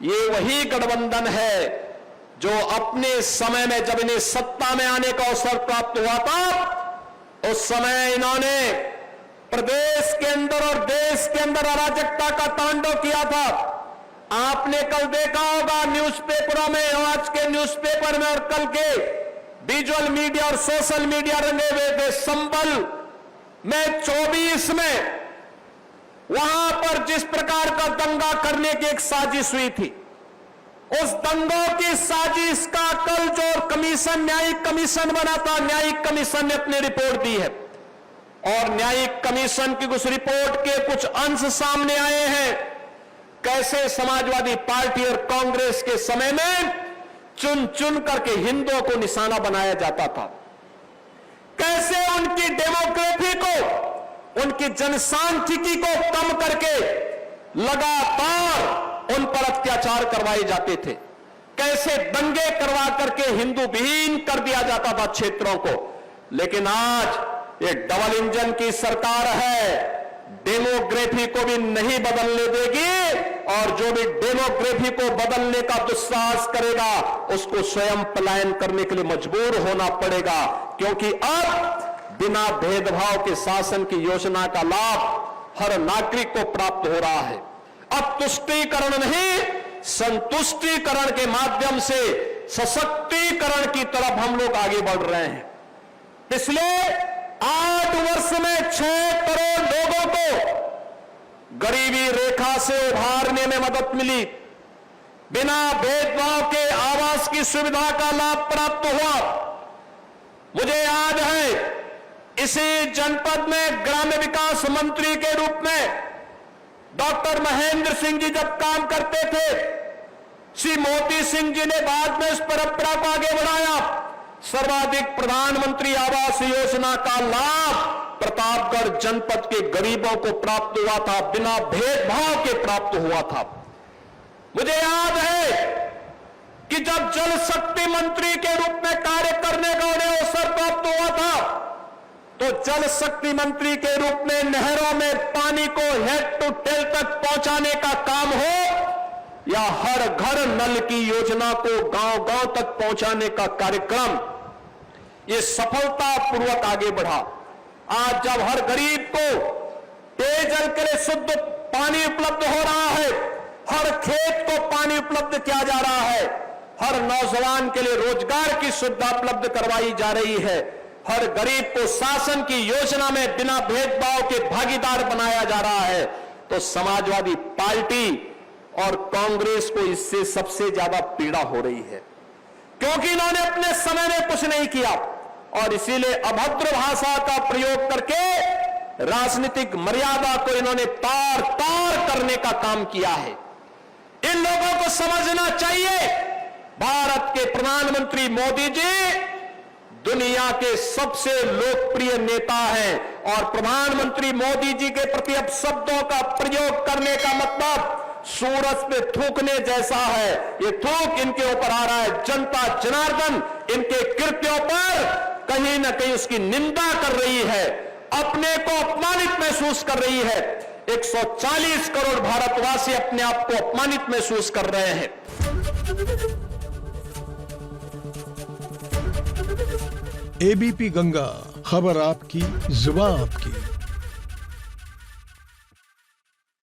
ये वही गठबंधन है जो अपने समय में जब इन्हें सत्ता में आने का अवसर प्राप्त हुआ था उस समय इन्होंने प्रदेश के अंदर और देश के अंदर अराजकता का तांडव किया था। आपने कल देखा होगा न्यूज़पेपरों में, आज के न्यूज़पेपर में और कल के विजुअल मीडिया और सोशल मीडिया रंगे हुए थे। संबल में 24 में वहां पर जिस प्रकार का दंगा करने की एक साजिश हुई थी, उस दंगों की साजिश का कल जो कमीशन, न्यायिक कमीशन बना था, न्यायिक कमीशन ने अपनी रिपोर्ट दी है और न्यायिक कमीशन की उस रिपोर्ट के कुछ अंश सामने आए हैं। कैसे समाजवादी पार्टी और कांग्रेस के समय में चुन चुन करके हिंदुओं को निशाना बनाया जाता था, कैसे उनकी डेमोग्राफी को, उनकी जनसांख्यिकी को कम करके लगातार उन पर अत्याचार करवाए जाते थे, कैसे दंगे करवा करके हिंदू विहीन कर दिया जाता था क्षेत्रों को। लेकिन आज ये डबल इंजन की सरकार है, डेमोग्राफी को भी नहीं बदलने देगी और जो भी डेमोग्राफी को बदलने का दुस्साहस करेगा उसको स्वयं पलायन करने के लिए मजबूर होना पड़ेगा, क्योंकि अब बिना भेदभाव के शासन की योजना का लाभ हर नागरिक को प्राप्त हो रहा है। अब तुष्टीकरण नहीं, संतुष्टीकरण के माध्यम से सशक्तिकरण की तरफ हम लोग आगे बढ़ रहे हैं। पिछले 8 वर्ष में 6 करोड़ लोगों को गरीबी रेखा से उभारने में मदद मिली, बिना भेदभाव के आवास की सुविधा का लाभ प्राप्त हुआ। मुझे याद है इसी जनपद में ग्राम्य विकास मंत्री के रूप में डॉक्टर महेंद्र सिंह जी जब काम करते थे, श्री मोती सिंह जी ने बाद में इस परंपरा को आगे बढ़ाया। सर्वाधिक प्रधानमंत्री आवास योजना का लाभ प्रतापगढ़ जनपद के गरीबों को प्राप्त हुआ था, बिना भेदभाव के प्राप्त हुआ था। मुझे याद है कि जब जल शक्ति मंत्री के रूप में कार्य करने का उन्हें अवसर प्राप्त हुआ था, तो जल शक्ति मंत्री के रूप में नहरों में पानी को हेड टू टेल तक पहुंचाने का काम हो या हर घर नल की योजना को गांव-गांव तक पहुंचाने का कार्यक्रम, ये सफलतापूर्वक आगे बढ़ा। आज जब हर गरीब को पेयजल के लिए शुद्ध पानी उपलब्ध हो रहा है, हर खेत को पानी उपलब्ध किया जा रहा है, हर नौजवान के लिए रोजगार की सुविधा उपलब्ध करवाई जा रही है, हर गरीब को शासन की योजना में बिना भेदभाव के भागीदार बनाया जा रहा है, तो समाजवादी पार्टी और कांग्रेस को इससे सबसे ज्यादा पीड़ा हो रही है, क्योंकि इन्होंने अपने समय में कुछ नहीं किया और इसीलिए अभद्र भाषा का प्रयोग करके राजनीतिक मर्यादा को इन्होंने तार तार करने का काम किया है। इन लोगों को समझना चाहिए, भारत के प्रधानमंत्री मोदी जी दुनिया के सबसे लोकप्रिय नेता हैं और प्रधानमंत्री मोदी जी के प्रति अब शब्दों का प्रयोग करने का मतलब सूरज पे थूकने जैसा है। ये थूक इनके ऊपर आ रहा है, जनता जनार्दन इनके कृत्यों पर कहीं ना कहीं उसकी निंदा कर रही है, अपने को अपमानित महसूस कर रही है। 140 करोड़ भारतवासी अपने आप को अपमानित महसूस कर रहे हैं। एबीपी गंगा, खबर आपकी, जुबान आपकी।